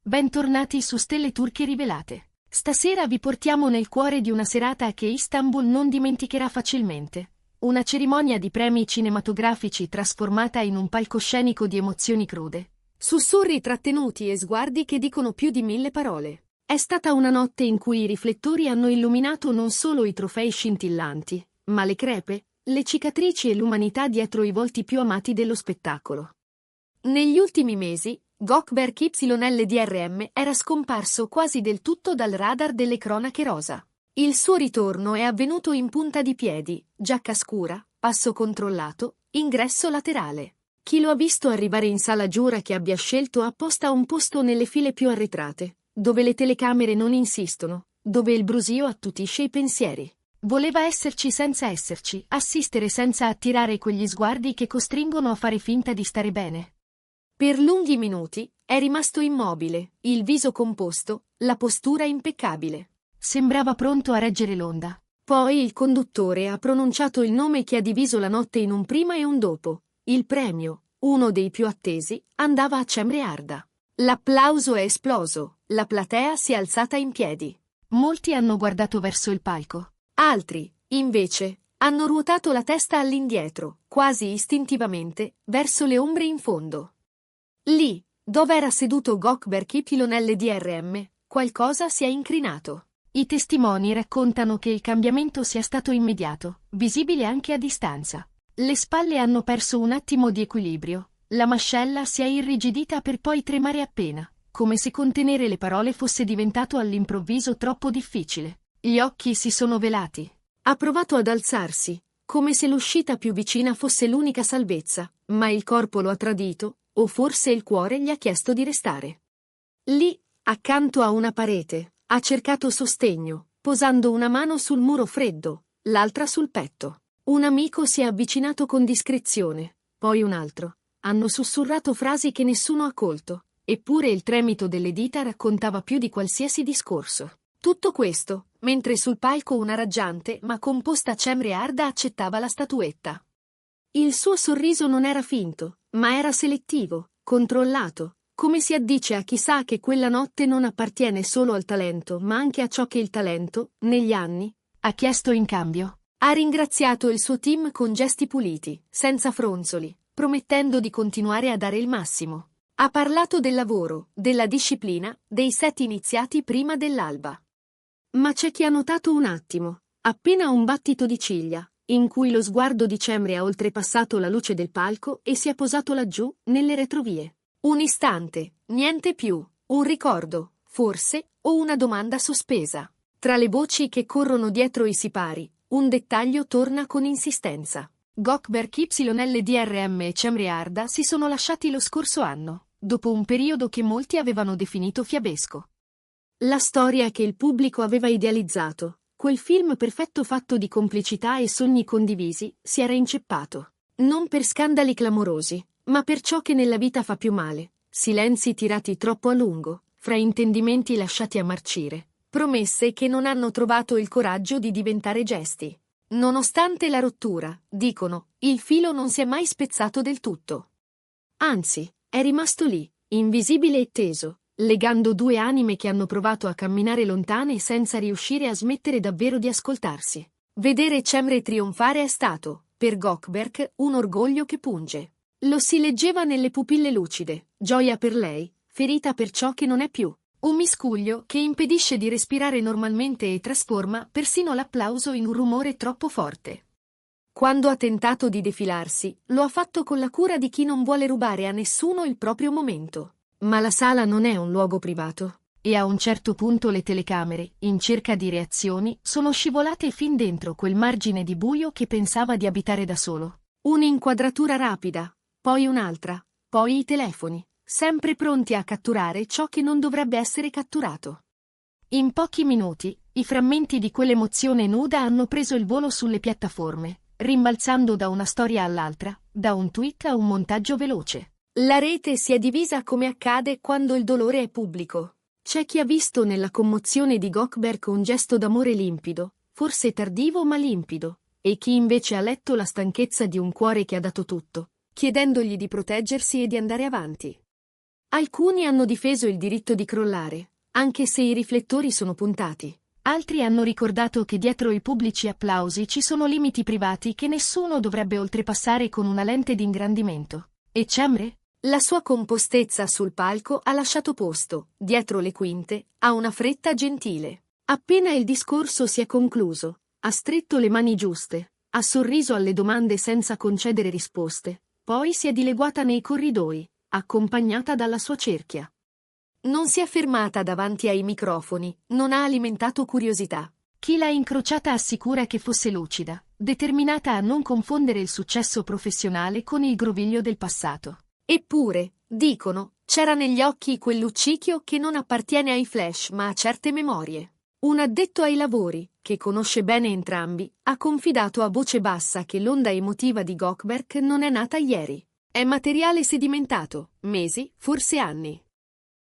Bentornati su Stelle Turche Rivelate. Stasera vi portiamo nel cuore di una serata che Istanbul non dimenticherà facilmente. Una cerimonia di premi cinematografici trasformata in un palcoscenico di emozioni crude. Sussurri trattenuti e sguardi che dicono più di 1000 parole. È stata una notte in cui i riflettori hanno illuminato non solo i trofei scintillanti, ma le crepe, le cicatrici e l'umanità dietro i volti più amati dello spettacolo. Negli ultimi mesi, Gökberk YLDRM era scomparso quasi del tutto dal radar delle cronache rosa. Il suo ritorno è avvenuto in punta di piedi, giacca scura, passo controllato, ingresso laterale. Chi lo ha visto arrivare in sala giura che abbia scelto apposta un posto nelle file più arretrate, dove le telecamere non insistono, dove il brusio attutisce i pensieri. Voleva esserci senza esserci, assistere senza attirare quegli sguardi che costringono a fare finta di stare bene. Per lunghi minuti è rimasto immobile, il viso composto, la postura impeccabile. Sembrava pronto a reggere l'onda. Poi il conduttore ha pronunciato il nome che ha diviso la notte in un prima e un dopo. Il premio, uno dei più attesi, andava a Cemre Arda. L'applauso è esploso, la platea si è alzata in piedi. Molti hanno guardato verso il palco. Altri, invece, hanno ruotato la testa all'indietro, quasi istintivamente, verso le ombre in fondo. Lì, dove era seduto Gökberk YLDRM, qualcosa si è incrinato. I testimoni raccontano che il cambiamento sia stato immediato, visibile anche a distanza. Le spalle hanno perso un attimo di equilibrio, la mascella si è irrigidita per poi tremare appena, come se contenere le parole fosse diventato all'improvviso troppo difficile. Gli occhi si sono velati. Ha provato ad alzarsi, come se l'uscita più vicina fosse l'unica salvezza, ma il corpo lo ha tradito, o forse il cuore gli ha chiesto di restare. Lì, accanto a una parete, ha cercato sostegno, posando una mano sul muro freddo, l'altra sul petto. Un amico si è avvicinato con discrezione, poi un altro. Hanno sussurrato frasi che nessuno ha colto, eppure il tremito delle dita raccontava più di qualsiasi discorso. Tutto questo, mentre sul palco una raggiante ma composta Cemre Arda accettava la statuetta. Il suo sorriso non era finto, ma era selettivo, controllato, come si addice a chi sa che quella notte non appartiene solo al talento ma anche a ciò che il talento, negli anni, ha chiesto in cambio. Ha ringraziato il suo team con gesti puliti, senza fronzoli, promettendo di continuare a dare il massimo. Ha parlato del lavoro, della disciplina, dei set iniziati prima dell'alba. Ma c'è chi ha notato un attimo, appena un battito di ciglia, in cui lo sguardo di Cemre ha oltrepassato la luce del palco e si è posato laggiù, nelle retrovie. Un istante, niente più, un ricordo, forse, o una domanda sospesa. Tra le voci che corrono dietro i sipari, un dettaglio torna con insistenza. Gökberk YLDRM e Cemre Arda si sono lasciati lo scorso anno, dopo un periodo che molti avevano definito fiabesco. La storia che il pubblico aveva idealizzato, quel film perfetto fatto di complicità e sogni condivisi, si era inceppato. Non per scandali clamorosi, ma per ciò che nella vita fa più male, silenzi tirati troppo a lungo, fraintendimenti lasciati a marcire, promesse che non hanno trovato il coraggio di diventare gesti. Nonostante la rottura, dicono, il filo non si è mai spezzato del tutto. Anzi, è rimasto lì, invisibile e teso, legando due anime che hanno provato a camminare lontane senza riuscire a smettere davvero di ascoltarsi. Vedere Cemre trionfare è stato, per Gökberk, un orgoglio che punge. Lo si leggeva nelle pupille lucide, gioia per lei, ferita per ciò che non è più. Un miscuglio che impedisce di respirare normalmente e trasforma persino l'applauso in un rumore troppo forte. Quando ha tentato di defilarsi, lo ha fatto con la cura di chi non vuole rubare a nessuno il proprio momento. Ma la sala non è un luogo privato, e a un certo punto le telecamere, in cerca di reazioni, sono scivolate fin dentro quel margine di buio che pensava di abitare da solo. Un'inquadratura rapida, poi un'altra, poi i telefoni, sempre pronti a catturare ciò che non dovrebbe essere catturato. In pochi minuti, i frammenti di quell'emozione nuda hanno preso il volo sulle piattaforme, rimbalzando da una storia all'altra, da un tweet a un montaggio veloce. La rete si è divisa come accade quando il dolore è pubblico. C'è chi ha visto nella commozione di Gökberk un gesto d'amore limpido, forse tardivo ma limpido, e chi invece ha letto la stanchezza di un cuore che ha dato tutto, chiedendogli di proteggersi e di andare avanti. Alcuni hanno difeso il diritto di crollare, anche se i riflettori sono puntati. Altri hanno ricordato che dietro i pubblici applausi ci sono limiti privati che nessuno dovrebbe oltrepassare con una lente di ingrandimento. E Cemre? La sua compostezza sul palco ha lasciato posto, dietro le quinte, a una fretta gentile. Appena il discorso si è concluso, ha stretto le mani giuste, ha sorriso alle domande senza concedere risposte, poi si è dileguata nei corridoi, accompagnata dalla sua cerchia. Non si è fermata davanti ai microfoni, non ha alimentato curiosità. Chi l'ha incrociata assicura che fosse lucida, determinata a non confondere il successo professionale con il groviglio del passato. Eppure, dicono, c'era negli occhi quel luccichio che non appartiene ai flash ma a certe memorie. Un addetto ai lavori, che conosce bene entrambi, ha confidato a voce bassa che l'onda emotiva di Gökberk non è nata ieri. È materiale sedimentato, mesi, forse anni.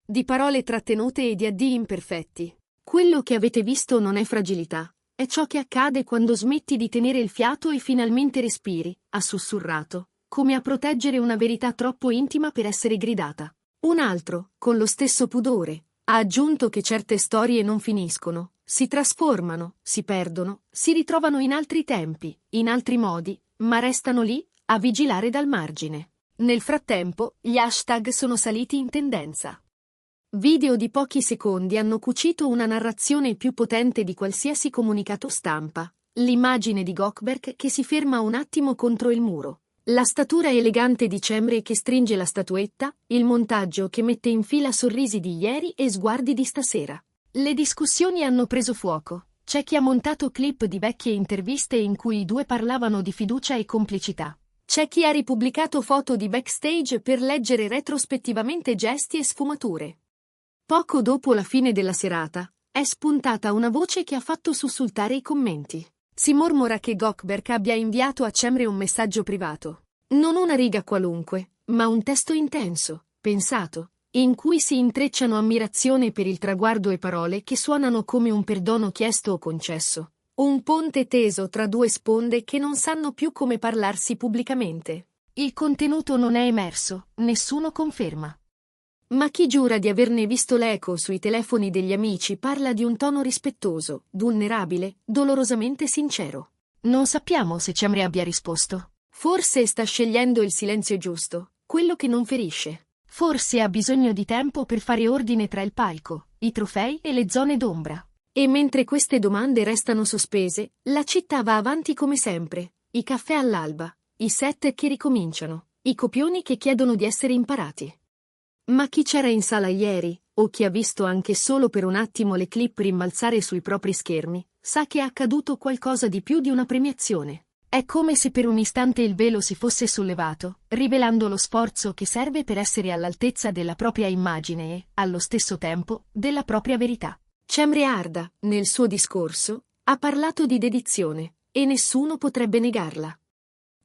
Di parole trattenute e di addii imperfetti. Quello che avete visto non è fragilità, è ciò che accade quando smetti di tenere il fiato e finalmente respiri, ha sussurrato, come a proteggere una verità troppo intima per essere gridata. Un altro, con lo stesso pudore, ha aggiunto che certe storie non finiscono, si trasformano, si perdono, si ritrovano in altri tempi, in altri modi, ma restano lì, a vigilare dal margine. Nel frattempo, gli hashtag sono saliti in tendenza. Video di pochi secondi hanno cucito una narrazione più potente di qualsiasi comunicato stampa. L'immagine di Gökberk che si ferma un attimo contro il muro. La statura elegante di Cemre che stringe la statuetta, il montaggio che mette in fila sorrisi di ieri e sguardi di stasera. Le discussioni hanno preso fuoco. C'è chi ha montato clip di vecchie interviste in cui i due parlavano di fiducia e complicità. C'è chi ha ripubblicato foto di backstage per leggere retrospettivamente gesti e sfumature. Poco dopo la fine della serata, è spuntata una voce che ha fatto sussultare i commenti. Si mormora che Gökberk abbia inviato a Cemre un messaggio privato. Non una riga qualunque, ma un testo intenso, pensato, in cui si intrecciano ammirazione per il traguardo e parole che suonano come un perdono chiesto o concesso. Un ponte teso tra due sponde che non sanno più come parlarsi pubblicamente. Il contenuto non è emerso, nessuno conferma. Ma chi giura di averne visto l'eco sui telefoni degli amici parla di un tono rispettoso, vulnerabile, dolorosamente sincero. Non sappiamo se Cemre abbia risposto. Forse sta scegliendo il silenzio giusto, quello che non ferisce. Forse ha bisogno di tempo per fare ordine tra il palco, i trofei e le zone d'ombra. E mentre queste domande restano sospese, la città va avanti come sempre. I caffè all'alba, i set che ricominciano, i copioni che chiedono di essere imparati. Ma chi c'era in sala ieri, o chi ha visto anche solo per un attimo le clip rimbalzare sui propri schermi, sa che è accaduto qualcosa di più di una premiazione. È come se per un istante il velo si fosse sollevato, rivelando lo sforzo che serve per essere all'altezza della propria immagine e, allo stesso tempo, della propria verità. Cemre Arda, nel suo discorso, ha parlato di dedizione, e nessuno potrebbe negarla.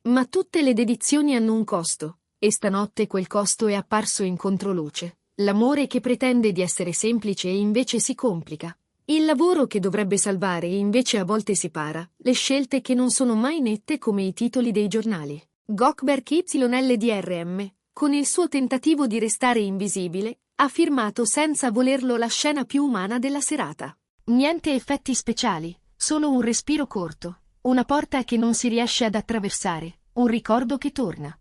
Ma tutte le dedizioni hanno un costo. E stanotte quel costo è apparso in controluce. L'amore che pretende di essere semplice e invece si complica. Il lavoro che dovrebbe salvare e invece a volte si para. Le scelte che non sono mai nette come i titoli dei giornali. Gökberk YLDRM, con il suo tentativo di restare invisibile, ha firmato senza volerlo la scena più umana della serata. Niente effetti speciali, solo un respiro corto, una porta che non si riesce ad attraversare, un ricordo che torna.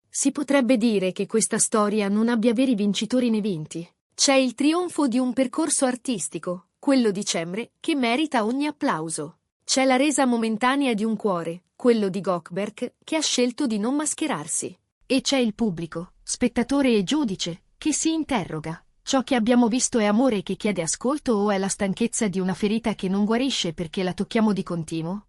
Si potrebbe dire che questa storia non abbia veri vincitori né vinti. C'è il trionfo di un percorso artistico, quello di Cemre, che merita ogni applauso. C'è la resa momentanea di un cuore, quello di Gökberk, che ha scelto di non mascherarsi. E c'è il pubblico, spettatore e giudice, che si interroga. Ciò che abbiamo visto è amore che chiede ascolto o è la stanchezza di una ferita che non guarisce perché la tocchiamo di continuo?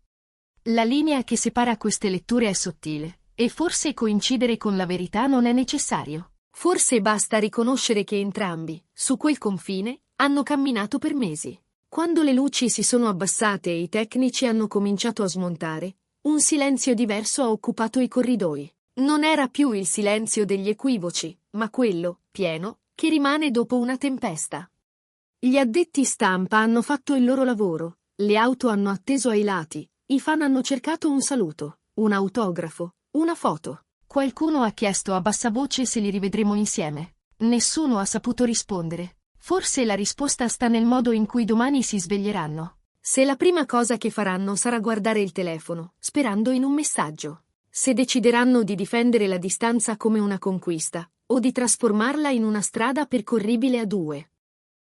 La linea che separa queste letture è sottile. E forse coincidere con la verità non è necessario. Forse basta riconoscere che entrambi, su quel confine, hanno camminato per mesi. Quando le luci si sono abbassate e i tecnici hanno cominciato a smontare, un silenzio diverso ha occupato i corridoi. Non era più il silenzio degli equivoci, ma quello, pieno, che rimane dopo una tempesta. Gli addetti stampa hanno fatto il loro lavoro, le auto hanno atteso ai lati, i fan hanno cercato un saluto, un autografo. Una foto. Qualcuno ha chiesto a bassa voce se li rivedremo insieme. Nessuno ha saputo rispondere. Forse la risposta sta nel modo in cui domani si sveglieranno. Se la prima cosa che faranno sarà guardare il telefono, sperando in un messaggio. Se decideranno di difendere la distanza come una conquista, o di trasformarla in una strada percorribile a due.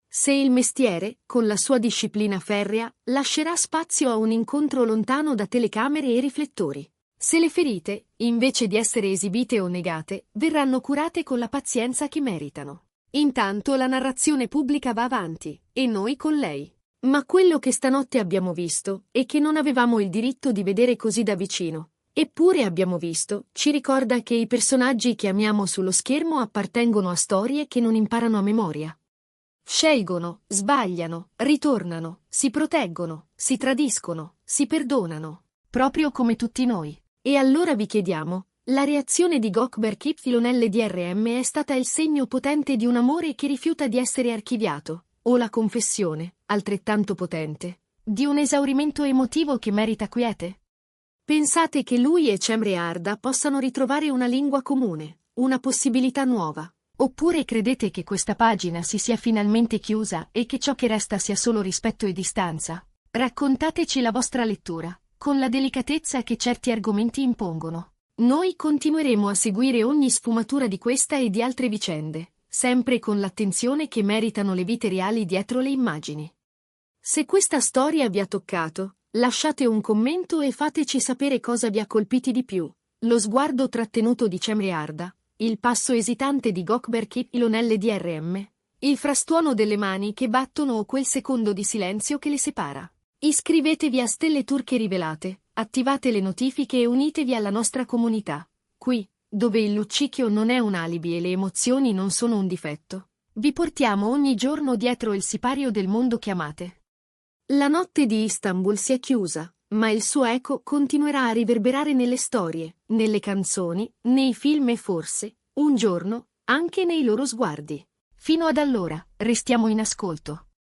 Se il mestiere, con la sua disciplina ferrea, lascerà spazio a un incontro lontano da telecamere e riflettori. Se le ferite, invece di essere esibite o negate, verranno curate con la pazienza che meritano. Intanto la narrazione pubblica va avanti, e noi con lei. Ma quello che stanotte abbiamo visto, e che non avevamo il diritto di vedere così da vicino, eppure abbiamo visto, ci ricorda che i personaggi che amiamo sullo schermo appartengono a storie che non imparano a memoria. Scelgono, sbagliano, ritornano, si proteggono, si tradiscono, si perdonano, proprio come tutti noi. E allora vi chiediamo, la reazione di Gökberk YLDRM è stata il segno potente di un amore che rifiuta di essere archiviato, o la confessione, altrettanto potente, di un esaurimento emotivo che merita quiete? Pensate che lui e Cemre Arda possano ritrovare una lingua comune, una possibilità nuova? Oppure credete che questa pagina si sia finalmente chiusa e che ciò che resta sia solo rispetto e distanza? Raccontateci la vostra lettura, con la delicatezza che certi argomenti impongono. Noi continueremo a seguire ogni sfumatura di questa e di altre vicende, sempre con l'attenzione che meritano le vite reali dietro le immagini. Se questa storia vi ha toccato, lasciate un commento e fateci sapere cosa vi ha colpiti di più: lo sguardo trattenuto di Cemre Arda, il passo esitante di Gökberk YLDRM, il frastuono delle mani che battono o quel secondo di silenzio che le separa. Iscrivetevi a Stelle Turche Rivelate, attivate le notifiche e unitevi alla nostra comunità. Qui, dove il luccichio non è un alibi e le emozioni non sono un difetto, vi portiamo ogni giorno dietro il sipario del mondo che amate. La notte di Istanbul si è chiusa, ma il suo eco continuerà a riverberare nelle storie, nelle canzoni, nei film e forse, un giorno, anche nei loro sguardi. Fino ad allora, restiamo in ascolto.